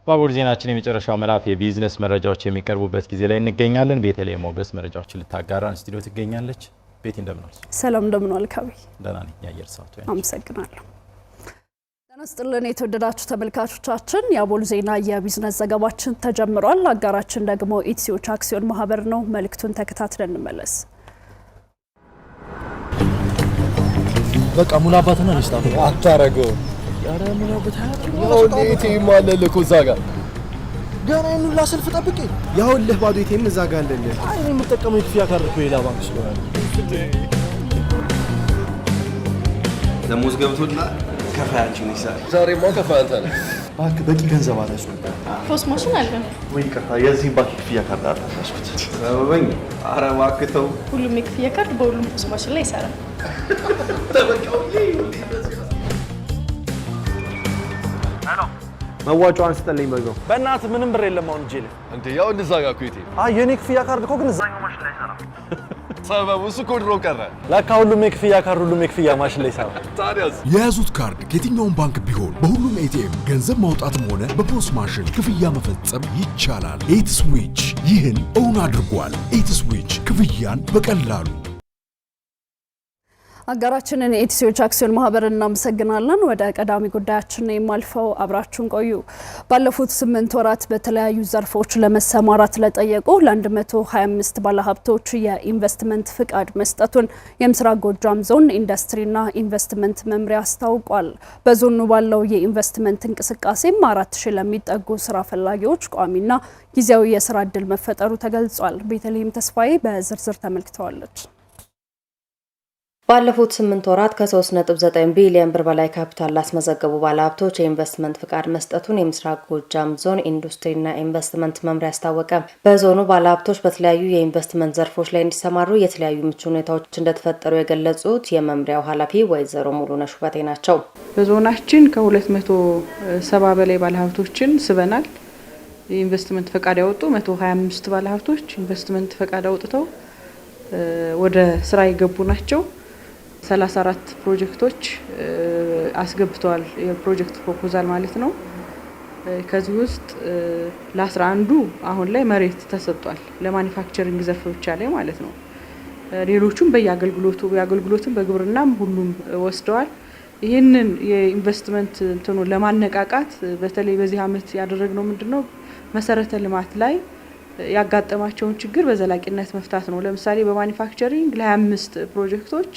ባቡር ዜናችን የመጨረሻው ምዕራፍ የቢዝነስ መረጃዎች የሚቀርቡበት ጊዜ ላይ እንገኛለን። ቤተልሔም ሞገስ መረጃዎችን ልታጋራን ስቱዲዮ ትገኛለች። ቤት እንደምንዋል? ሰላም እንደምንዋል ካቢ? ደህና ነኝ። የአየር ሰዓቱ አመሰግናለሁ። ጤና ይስጥልን የተወደዳችሁ ተመልካቾቻችን፣ የአቦል ዜና የቢዝነስ ዘገባችን ተጀምሯል። አጋራችን ደግሞ ኢትሲዮች አክሲዮን ማህበር ነው። መልእክቱን ተከታትለን እንመለስ። በቃ ሙላባትና ነስታ አታረገው ያረ ሙላባት ያው ለቲ ማለለ ኮዛጋ ገና ሁላ ሰልፍ ጠብቄ ያው ለህ ባዶ ኢቲኤም እዛ ጋር አለልህ። አይ እኔ የምጠቀመው ክፍያ ካርድ በሌላ ባንክ ስለሆነ ደሞዝ ገብቶና ከፋያችን ይሳል ዛሬ ማን ከፋንተ ነው? ባንክ በቂ ገንዘብ አለሽ ፖስት ማሽን አለ ወይ? ከፋ የዚህ ባንክ ክፍያ ካርድ አታስኩት ሰበበኝ። ኧረ እባክህ ሁሉም የክፍያ ካርድ በሁሉም ፖስት ማሽን ላይ ይሰራል። መዋጮ አንስተልኝ በዛው በእናት ምንም ብር የለም አሁን እጄ ላይ እንዴ። ያው እንደዛ ጋር እኮ ኢቲኤም የኔ ክፍያ ካርድ እኮ ግን እዛኛው ማሽን ላይ ይሰራል። ሰበቡ እሱ እኮ ድሮ ቀረ። ለካ ሁሉም የክፍያ ካርድ ሁሉም የክፍያ ማሽን ላይ ይሰራል። ታዲያስ የያዙት ካርድ ከየትኛውም ባንክ ቢሆን በሁሉም ኤቲኤም ገንዘብ ማውጣትም ሆነ በፖስ ማሽን ክፍያ መፈጸም ይቻላል። ኢትስዊች ይህን እውን አድርጓል። ኢትስዊች ክፍያን በቀላሉ። አጋራችንን ኢትሲዮች አክሲዮን ማህበር እናመሰግናለን። ወደ ቀዳሚ ጉዳያችን የማልፈው አብራችሁን ቆዩ። ባለፉት 8 ወራት በተለያዩ ዘርፎች ለመሰማራት ለጠየቁ ለ125 ባለሀብቶች የኢንቨስትመንት ፍቃድ መስጠቱን የምስራቅ ጎጃም ዞን ኢንዱስትሪና ኢንቨስትመንት መምሪያ አስታውቋል። በዞኑ ባለው የኢንቨስትመንት እንቅስቃሴም 4000 ለሚጠጉ ስራ ፈላጊዎች ቋሚና ጊዜያዊ የስራ እድል መፈጠሩ ተገልጿል። ቤተልሔም ተስፋዬ በዝርዝር ተመልክተዋለች። ባለፉት 8 ወራት ከ3.9 ቢሊዮን ብር በላይ ካፒታል ላስመዘገቡ ባለሀብቶች የኢንቨስትመንት ፍቃድ መስጠቱን የምስራቅ ጎጃም ዞን ኢንዱስትሪና ኢንቨስትመንት መምሪያ አስታወቀ። በዞኑ ባለሀብቶች በተለያዩ የኢንቨስትመንት ዘርፎች ላይ እንዲሰማሩ የተለያዩ ምቹ ሁኔታዎች እንደተፈጠሩ የገለጹት የመምሪያው ኃላፊ ወይዘሮ ሙሉነሽ ውበቴ ናቸው። በዞናችን ከ270 በላይ ባለሀብቶችን ስበናል። የኢንቨስትመንት ፍቃድ ያወጡ 125 ባለሀብቶች ኢንቨስትመንት ፍቃድ አውጥተው ወደ ስራ የገቡ ናቸው። 34 ፕሮጀክቶች አስገብተዋል። የፕሮጀክት ፕሮፖዛል ማለት ነው። ከዚህ ውስጥ ለ11ዱ አሁን ላይ መሬት ተሰጥቷል። ለማኒፋክቸሪንግ ዘርፍ ብቻ ላይ ማለት ነው። ሌሎቹም በየአገልግሎቱም በግብርናም ሁሉም ወስደዋል። ይህንን የኢንቨስትመንት እንትኑ ለማነቃቃት በተለይ በዚህ አመት ያደረግነው ምንድነው መሰረተ ልማት ላይ ያጋጠማቸውን ችግር በዘላቂነት መፍታት ነው። ለምሳሌ በማኒፋክቸሪንግ ለ25 ፕሮጀክቶች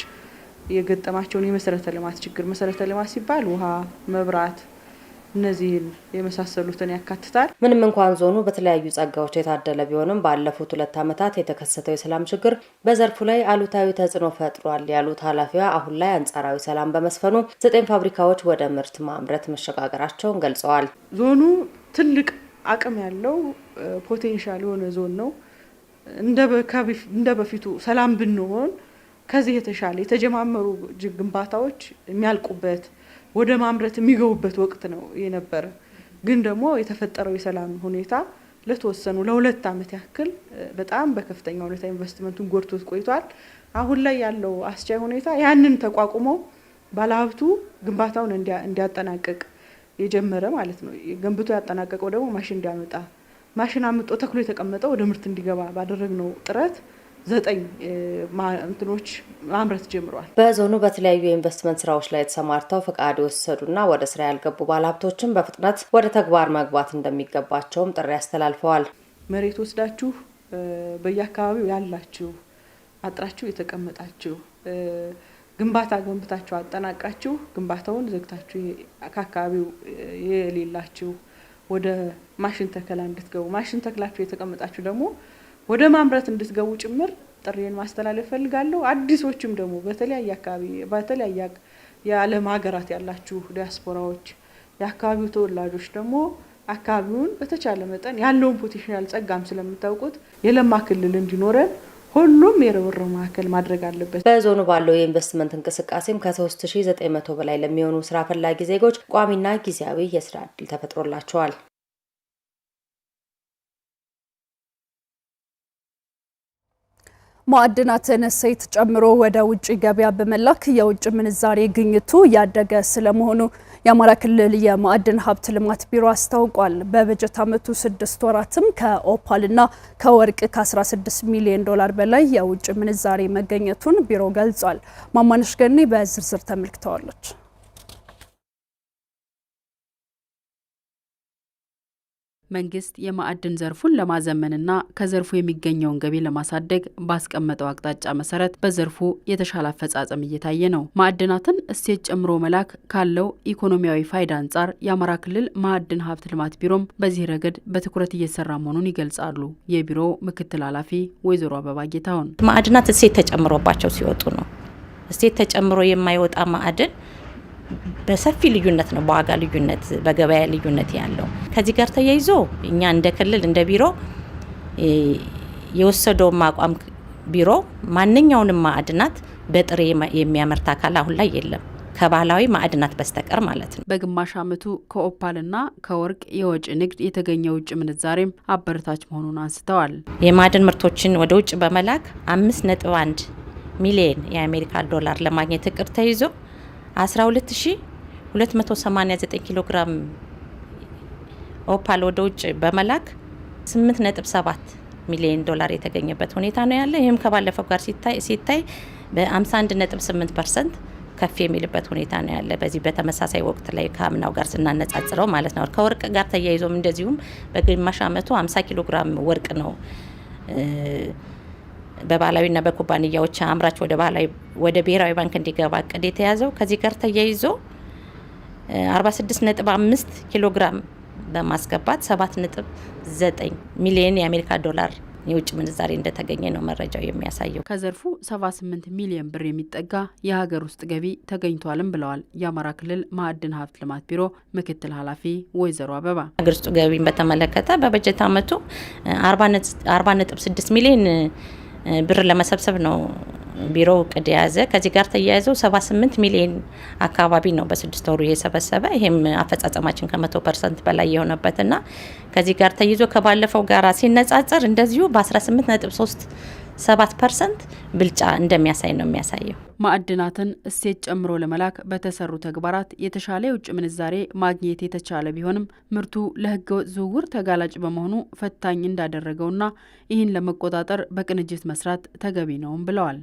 የገጠማቸውን የመሰረተ ልማት ችግር፣ መሰረተ ልማት ሲባል ውሃ፣ መብራት እነዚህን የመሳሰሉትን ያካትታል። ምንም እንኳን ዞኑ በተለያዩ ጸጋዎች የታደለ ቢሆንም ባለፉት 2 ዓመታት የተከሰተው የሰላም ችግር በዘርፉ ላይ አሉታዊ ተጽዕኖ ፈጥሯል ያሉት ኃላፊዋ አሁን ላይ አንጻራዊ ሰላም በመስፈኑ 9 ፋብሪካዎች ወደ ምርት ማምረት መሸጋገራቸውን ገልጸዋል። ዞኑ ትልቅ አቅም ያለው ፖቴንሻል የሆነ ዞን ነው። እንደ በፊቱ ሰላም ብንሆን ከዚህ የተሻለ የተጀማመሩ ግንባታዎች የሚያልቁበት ወደ ማምረት የሚገቡበት ወቅት ነው የነበረ። ግን ደግሞ የተፈጠረው የሰላም ሁኔታ ለተወሰኑ ለ2 ዓመት ያክል በጣም በከፍተኛ ሁኔታ ኢንቨስትመንቱን ጎድቶት ቆይቷል። አሁን ላይ ያለው አስቻይ ሁኔታ ያንን ተቋቁሞ ባለሀብቱ ግንባታውን እንዲያጠናቅቅ የጀመረ ማለት ነው። ገንብቶ ያጠናቀቀው ደግሞ ማሽን እንዲያመጣ ማሽን አምጦ ተክሎ የተቀመጠው ወደ ምርት እንዲገባ ባደረግነው ጥረት 9 እንትኖች ማምረት ጀምሯል። በዞኑ በተለያዩ የኢንቨስትመንት ስራዎች ላይ ተሰማርተው ፍቃድ የወሰዱና ወደ ስራ ያልገቡ ባለሀብቶችን በፍጥነት ወደ ተግባር መግባት እንደሚገባቸውም ጥሪ አስተላልፈዋል። መሬት ወስዳችሁ በየአካባቢው ያላችሁ አጥራችሁ የተቀመጣችሁ ግንባታ ገንብታችሁ አጠናቃችሁ ግንባታውን ዘግታችሁ ከአካባቢው የሌላችሁ ወደ ማሽን ተከላ እንድትገቡ፣ ማሽን ተክላችሁ የተቀመጣችሁ ደግሞ ወደ ማምረት እንድትገቡ ጭምር ጥሪን ማስተላለፍ ፈልጋለሁ። አዲሶችም ደግሞ በተለያየ አካባቢ በተለያየ የዓለም ሀገራት ያላችሁ ዲያስፖራዎች የአካባቢው ተወላጆች ደግሞ አካባቢውን በተቻለ መጠን ያለውን ፖቴንሻል ጸጋም ስለምታውቁት የለማ ክልል እንዲኖረን ሁሉም የርብርብ ማዕከል ማድረግ አለበት። በዞኑ ባለው የኢንቨስትመንት እንቅስቃሴም ከ3900 በላይ ለሚሆኑ ስራ ፈላጊ ዜጎች ቋሚና ጊዜያዊ የስራ እድል ተፈጥሮላቸዋል። ማዕድናትን እሴት ጨምሮ ወደ ውጭ ገበያ በመላክ የውጭ ምንዛሬ ግኝቱ ያደገ ስለመሆኑ የአማራ ክልል የማዕድን ሀብት ልማት ቢሮ አስታውቋል። በበጀት ዓመቱ 6 ወራትም ከኦፓልና ከወርቅ ከ16 ሚሊዮን ዶላር በላይ የውጭ ምንዛሬ መገኘቱን ቢሮ ገልጿል። ማማነሽ ገኒ በዝርዝር ተመልክተዋለች። መንግስት የማዕድን ዘርፉን ለማዘመንና ከዘርፉ የሚገኘውን ገቢ ለማሳደግ ባስቀመጠው አቅጣጫ መሰረት በዘርፉ የተሻለ አፈጻጸም እየታየ ነው። ማዕድናትን እሴት ጨምሮ መላክ ካለው ኢኮኖሚያዊ ፋይዳ አንጻር የአማራ ክልል ማዕድን ሀብት ልማት ቢሮም በዚህ ረገድ በትኩረት እየሰራ መሆኑን ይገልጻሉ። የቢሮው ምክትል ኃላፊ ወይዘሮ አበባ ጌታሁን ማዕድናት እሴት ተጨምሮባቸው ሲወጡ ነው። እሴት ተጨምሮ የማይወጣ ማዕድን በሰፊ ልዩነት ነው፣ በዋጋ ልዩነት፣ በገበያ ልዩነት ያለው። ከዚህ ጋር ተያይዞ እኛ እንደ ክልል እንደ ቢሮ የወሰደው አቋም ቢሮ ማንኛውንም ማዕድናት በጥሬ የሚያመርት አካል አሁን ላይ የለም ከባህላዊ ማዕድናት በስተቀር ማለት ነው። በግማሽ ዓመቱ ከኦፓልና ከወርቅ የወጭ ንግድ የተገኘው ውጭ ምንዛሬም አበረታች መሆኑን አንስተዋል። የማዕድን ምርቶችን ወደ ውጭ በመላክ 5.1 ሚሊዮን የአሜሪካ ዶላር ለማግኘት እቅድ ተይዞ 12289 ኪሎ ግራም ኦፓል ወደ ውጭ በመላክ 8.7 ሚሊዮን ዶላር የተገኘበት ሁኔታ ነው ያለ። ይህም ከባለፈው ጋር ሲታይ በ51.8% ከፍ የሚልበት ሁኔታ ነው ያለ። በዚህ በተመሳሳይ ወቅት ላይ ከአምናው ጋር ስናነጻጽረው ማለት ነው። ከወርቅ ጋር ተያይዞም እንደዚሁም በግማሽ ዓመቱ 50 ኪሎ ግራም ወርቅ ነው በባህላዊና በኩባንያዎች አምራች ወደ ብሔራዊ ባንክ እንዲገባ እቅድ የተያዘው። ከዚህ ጋር ተያይዞ 46.5 ኪሎ ግራም በማስገባት 7.9 ሚሊዮን የአሜሪካ ዶላር የውጭ ምንዛሬ እንደተገኘ ነው መረጃው የሚያሳየው። ከዘርፉ 78 ሚሊዮን ብር የሚጠጋ የሀገር ውስጥ ገቢ ተገኝቷልም ብለዋል የአማራ ክልል ማዕድን ሀብት ልማት ቢሮ ምክትል ኃላፊ ወይዘሮ አበባ። ሀገር ውስጥ ገቢን በተመለከተ በበጀት ዓመቱ 40.6 ሚሊዮን ብር ለመሰብሰብ ነው ቢሮው እቅድ የያዘ። ከዚህ ጋር ተያይዘው 78 ሚሊዮን አካባቢ ነው በ6 ወሩ የሰበሰበ። ይሄም አፈጻጸማችን ከ100% በላይ የሆነበትና ከዚህ ጋር ተይዞ ከባለፈው ጋር ሲነጻጸር እንደዚሁ በ18.37% ብልጫ እንደሚያሳይ ነው የሚያሳየው። ማዕድናትን እሴት ጨምሮ ለመላክ በተሰሩ ተግባራት የተሻለ የውጭ ምንዛሬ ማግኘት የተቻለ ቢሆንም ምርቱ ለህገወጥ ዝውውር ተጋላጭ በመሆኑ ፈታኝ እንዳደረገውና ይህን ለመቆጣጠር በቅንጅት መስራት ተገቢ ነውም ብለዋል።